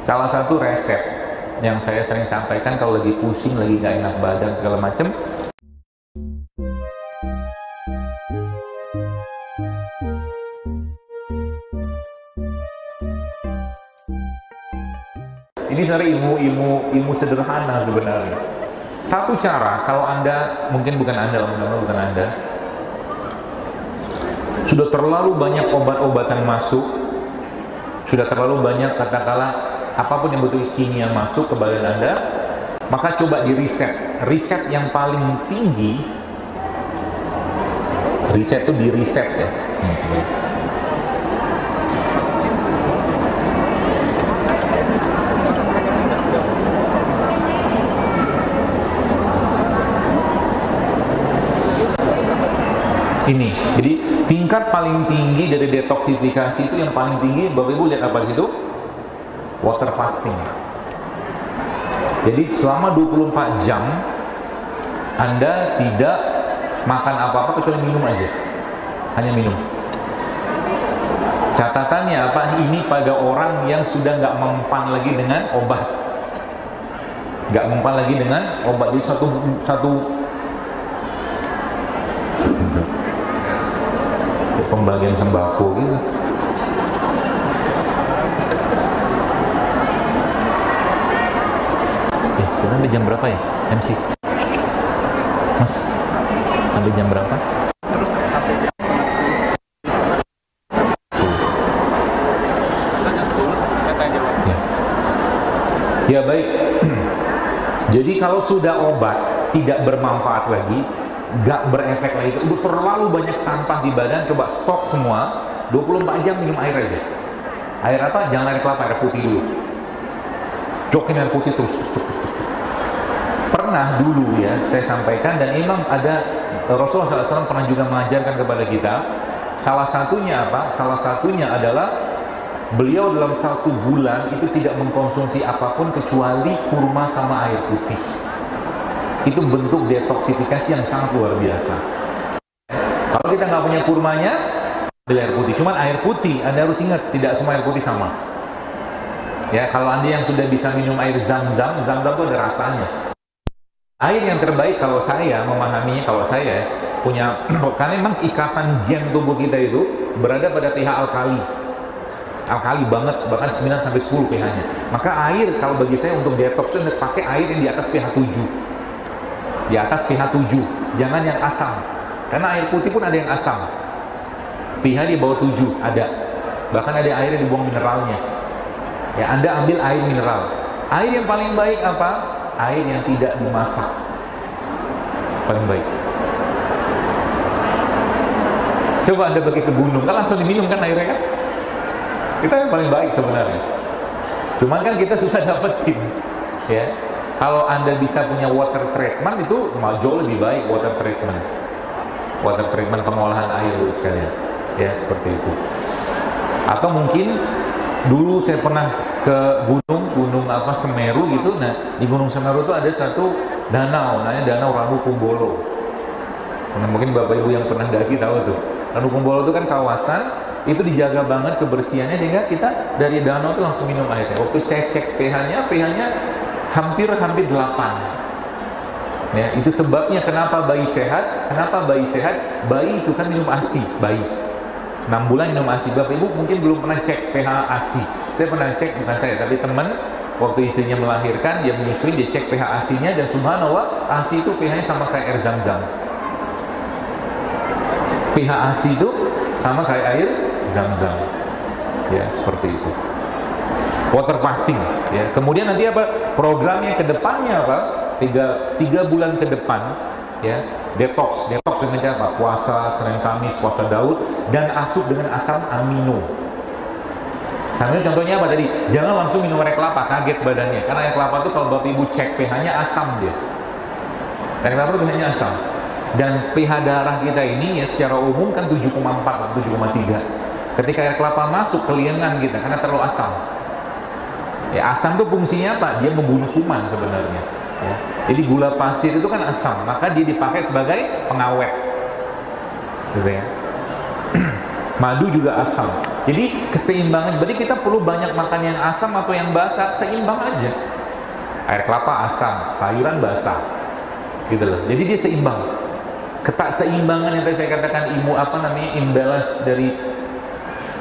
Salah satu resep yang saya sering sampaikan kalau lagi pusing, lagi nggak enak badan segala macem, ini sebenarnya ilmu sederhana sebenarnya. Satu cara, kalau Anda, mungkin bukan Anda, mudah-mudahan bukan Anda, sudah terlalu banyak obat-obatan masuk, sudah terlalu banyak katakanlah apapun yang butuh kimia masuk ke badan Anda, maka coba di riset. Riset yang paling tinggi, riset itu di riset ya. Ini, jadi tingkat paling tinggi dari detoksifikasi itu yang paling tinggi, Bapak Ibu lihat apa di situ? Water fasting. Jadi selama 24 jam Anda tidak makan apa-apa kecuali minum aja. Hanya minum. Catatannya apa? Ini pada orang yang sudah nggak mempan lagi dengan obat. Nggak mempan lagi dengan obat. Jadi satu pembagian sembako gitu. Kita sampai jam berapa ya, MC? Mas, sampai jam berapa? Terus sampai jam 10. Tanya 10 terus saya tanya jawab. Ya baik. Jadi kalau sudah obat tidak bermanfaat lagi, gak berefek lagi, udah terlalu banyak sampah di badan, coba stop semua, 24 jam minum air aja. Air apa? Jangan air kelapa, air putih dulu. Jokin air putih terus. Pernah dulu ya, saya sampaikan, dan imam ada, Rasulullah SAW pernah juga mengajarkan kepada kita, salah satunya apa? Salah satunya adalah beliau dalam 1 bulan itu tidak mengkonsumsi apapun kecuali kurma sama air putih. Itu bentuk detoksifikasi yang sangat luar biasa. Kalau kita nggak punya kurmanya, ambil air putih. Cuman air putih, Anda harus ingat, tidak semua air putih sama. Ya, kalau Anda yang sudah bisa minum air zam-zam, zam-zam itu ada rasanya. Air yang terbaik kalau saya memahaminya, kalau saya punya, karena memang ikatan gen tubuh kita itu berada pada pH alkali. Alkali banget, bahkan 9 sampai 10 pH-nya. Maka air kalau bagi saya untuk detox itu pakai air yang di atas pH 7. Di atas pH 7, jangan yang asam, karena air putih pun ada yang asam, pH di bawah 7 ada, bahkan ada air yang dibuang mineralnya. Ya, Anda ambil air mineral. Air yang paling baik apa? Air yang tidak dimasak, paling baik. Coba Anda pergi ke gunung, kan langsung diminum kan airnya kan? Itu yang paling baik sebenarnya. Cuman kan kita susah dapetin, ya. Kalau Anda bisa punya water treatment, itu jauh lebih baik water treatment. Water treatment, pengolahan air sekalian. Ya, seperti itu. Atau mungkin dulu saya pernah ke gunung apa Semeru gitu. Nah, di Gunung Semeru itu ada satu danau, namanya Danau Ranu Kumbolo. Nah, mungkin Bapak Ibu yang pernah daki tahu tuh. Ranu Kumbolo itu kan kawasan, itu dijaga banget kebersihannya sehingga kita dari danau itu langsung minum airnya. Waktu saya cek pH-nya hampir 8. Ya, itu sebabnya kenapa bayi sehat. Kenapa bayi sehat? Bayi itu kan minum ASI, bayi 6 bulan minum ASI. Bapak Ibu mungkin belum pernah cek pH ASI. Saya pernah cek, bukan saya, tapi teman, waktu istrinya melahirkan, dia menyusui, dia cek pH ASI-nya, dan subhanallah, ASI itu pH-nya sama kayak air zam-zam. pH ASI itu sama kayak air zam-zam. Ya, seperti itu. Water fasting, ya. Kemudian nanti apa? Programnya ke depannya apa? 3 bulan ke depan, ya. Detox dengan cara apa? Puasa Senin Kamis, puasa Daud, dan asup dengan asam amino. Sambil contohnya apa tadi? Jangan langsung minum air kelapa, kaget badannya. Karena air kelapa itu kalau Bapak Ibu cek pH-nya asam dia. Air kelapa itu pH-nya asam. Dan pH darah kita ini ya secara umum kan 7,4 atau 7,3. Ketika air kelapa masuk ke liengan kita karena terlalu asam. Ya, asam itu fungsinya apa? Dia membunuh kuman sebenarnya. Ya. Jadi gula pasir itu kan asam, maka dia dipakai sebagai pengawet. Gitu ya. Madu juga asam. Jadi keseimbangan, jadi kita perlu banyak makan yang asam atau yang basah, seimbang aja. Air kelapa asam, sayuran basah, gitu loh. Jadi dia seimbang. Ketakseimbangan yang tadi saya katakan imbalance dari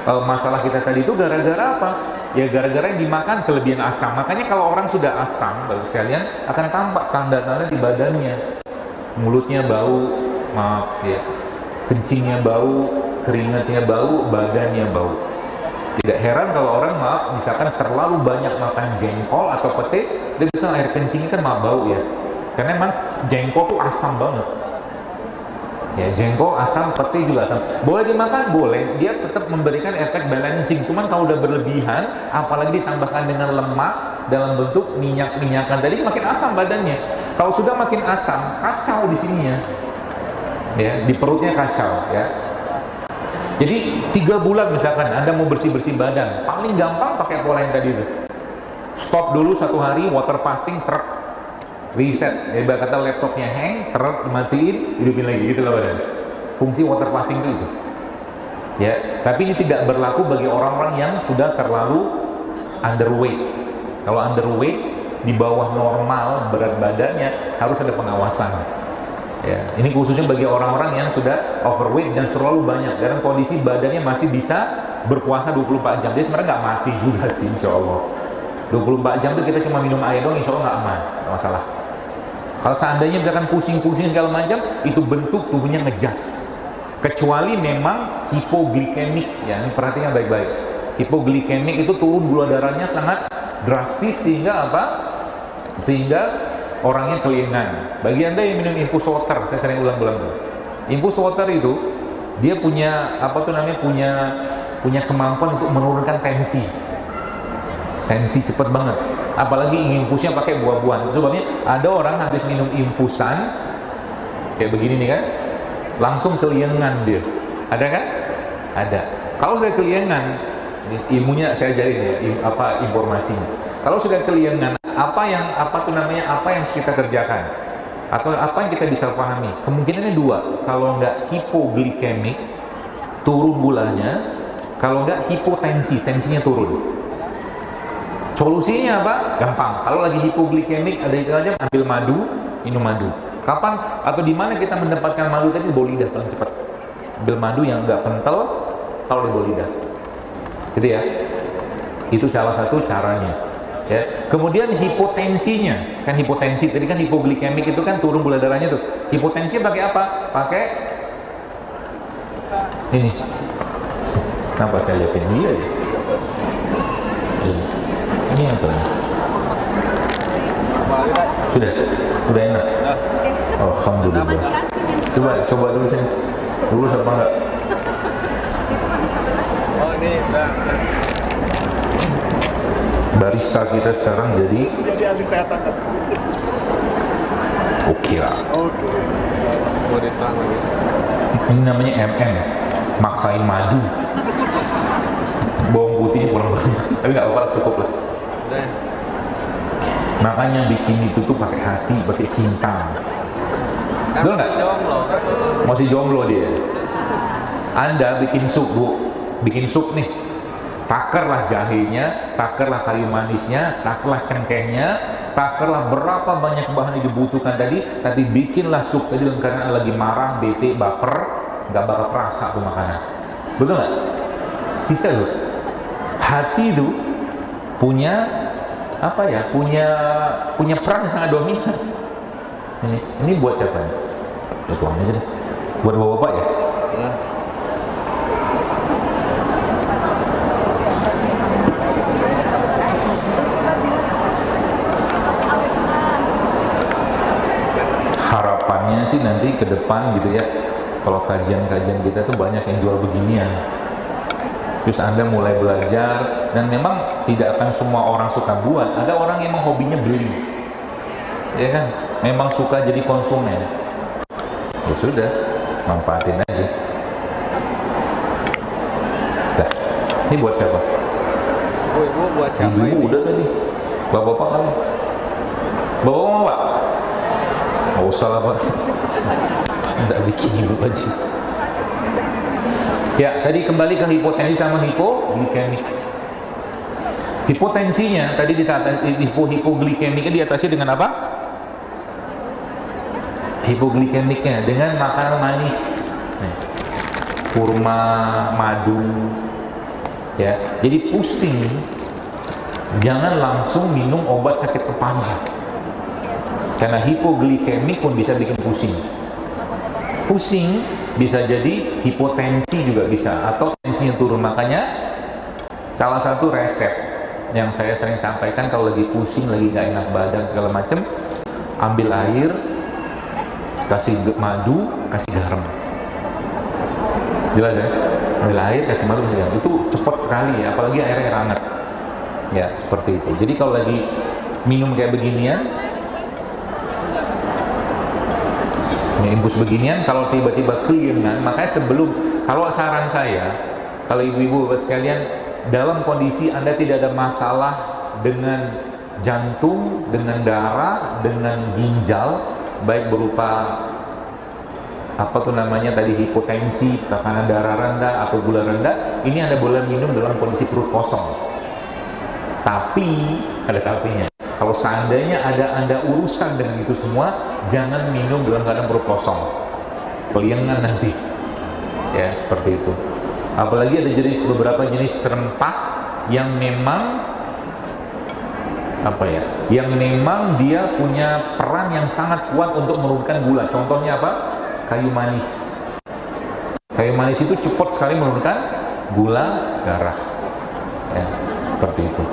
masalah kita tadi itu gara-gara apa? Ya gara-gara yang dimakan kelebihan asam. Makanya kalau orang sudah asam, baru sekalian akan tampak tanda-tanda di badannya. Mulutnya bau, maaf ya, kencingnya bau, keringatnya bau, badannya bau. Tidak heran kalau orang misalkan terlalu banyak makan jengkol atau pete, dia bisa air kencingnya kan bau ya. Karena emang jengkol tuh asam banget. Ya, jengkol asam, pete juga asam. Boleh dimakan, boleh. Dia tetap memberikan efek balancing. Cuman kalau udah berlebihan, apalagi ditambahkan dengan lemak dalam bentuk minyak-minyakan tadi, makin asam badannya. Kalau sudah makin asam, kacau di sininya. Ya, di perutnya kacau ya. Jadi 3 bulan misalkan Anda mau bersih-bersih badan, paling gampang pakai pola yang tadi itu. Stop dulu 1 hari, water fasting, reset. Ya, kata laptopnya hang, dimatiin, hidupin lagi, gitu loh badan. Fungsi water fasting itu. Ya, tapi ini tidak berlaku bagi orang-orang yang sudah terlalu underweight. Kalau underweight, di bawah normal berat badannya, harus ada pengawasan. Ya, ini khususnya bagi orang-orang yang sudah overweight dan terlalu banyak, dalam kondisi badannya masih bisa berpuasa 24 jam. Dia sebenarnya nggak mati juga sih, insya Allah. 24 jam itu kita cuma minum air doang, insya Allah nggak aman, nggak masalah. Kalau seandainya misalkan pusing-pusing segala macam, itu bentuk tubuhnya ngejas. Kecuali memang hipoglikemik, ya, ini perhatikan baik-baik. Hipoglikemik itu turun gula darahnya sangat drastis sehingga apa? Sehingga orangnya keliengan. Bagi Anda yang minum infus water, saya sering ulang-ulang tuh. Infus water itu dia punya punya kemampuan untuk menurunkan tensi. Tensi cepet banget. Apalagi infusnya pakai buah-buahan. Sebabnya ada orang habis minum infusan kayak begini nih kan, langsung keliengan dia. Ada kan? Ada. Kalau sudah keliengan, ilmunya saya ajarin ya, informasinya. Kalau sudah keliengan, apa yang harus kita kerjakan? Atau apa yang kita bisa pahami? Kemungkinannya 2. Kalau nggak hipoglikemik, turun gulanya. Kalau nggak hipotensi, tensinya turun. Solusinya apa? Gampang. Kalau lagi hipoglikemik, ada itu aja, ambil madu, minum madu. Kapan atau di mana kita mendapatkan madu tadi? Bawah lidah paling cepat. Ambil madu yang nggak kental, taruh di bawah lidah. Gitu ya. Itu salah satu caranya. Ya. Kemudian hipotensinya, kan hipotensi tadi kan hipoglikemik itu kan turun gula darahnya tuh. Hipotensi pakai apa? Pakai ini. Kenapa saya lihatin dia ya? Ini apa nih? Sudah enak. Alhamdulillah. Coba dulu sini. Dulu apa enggak? Oh ini udah. Barista kita sekarang jadi ahli kesehatan. Oke lah. Oke. Murid lagi. Ini namanya MM, maksain madu. Bawang putihnya kurang banyak, tapi nggak apa-apa, cukup lah. Makanya bikin itu tuh pakai hati, pakai cinta. Betul nggak? Masih jomblo dia. Anda bikin sup, Bu, bikin sup nih, takerlah jahenya, takerlah kayu manisnya, takerlah cengkehnya, takerlah berapa banyak bahan yang dibutuhkan tadi, tapi bikinlah sup tadi karena lagi marah, bete, baper, nggak bakal terasa tuh makanan. Betul nggak? Iya loh. Hati itu punya apa ya? Punya peran yang sangat dominan. Ini buat siapa nih? Tuang aja deh. Buat bapak-bapak ya? Ya. Harapannya sih nanti ke depan gitu ya, kalau kajian-kajian kita tuh banyak yang jual beginian. Terus Anda mulai belajar, dan memang tidak akan semua orang suka buat. Ada orang yang memang hobinya beli, ya kan? Memang suka jadi konsumen. Ya sudah, manfaatin aja. Dah, ini buat siapa? Ibu buat siapa? Ibu udah tadi. Bapak-bapak kali. Bapak mau Pak? Nggak usah lah Pak. Nggak bikin ibu aja. Ya, tadi kembali ke hipotensi sama hipoglikemik. Hipotensinya tadi hipoglikemiknya diatasi dengan apa? Hipoglikemiknya dengan makanan manis, kurma, madu, ya. Jadi pusing, jangan langsung minum obat sakit kepala, karena hipoglikemik pun bisa bikin pusing. Pusing bisa jadi hipotensi juga bisa, atau tensinya turun. Makanya salah satu resep yang saya sering sampaikan kalau lagi pusing, lagi nggak enak badan segala macem, ambil air, kasih madu, kasih garam. Jelas ya? Ambil air, kasih madu, kasih garam. Itu cepat sekali ya, apalagi air hangat. Ya, seperti itu. Jadi kalau lagi minum kayak beginian, infus beginian, kalau tiba-tiba keliengan, makanya kalau saran saya, kalau ibu-ibu bapak sekalian, dalam kondisi Anda tidak ada masalah dengan jantung, dengan darah, dengan ginjal, baik berupa tadi hipotensi, tekanan darah rendah atau gula rendah, ini Anda boleh minum dalam kondisi perut kosong. Tapi ada tapinya. Kalau seandainya Anda urusan dengan itu semua, jangan minum dalam keadaan perut kosong, keliengan nanti. Ya, seperti itu. Apalagi ada beberapa jenis rempah yang memang yang memang dia punya peran yang sangat kuat untuk menurunkan gula. Contohnya apa? Kayu manis. Kayu manis itu cepat sekali menurunkan gula darah. Ya, seperti itu.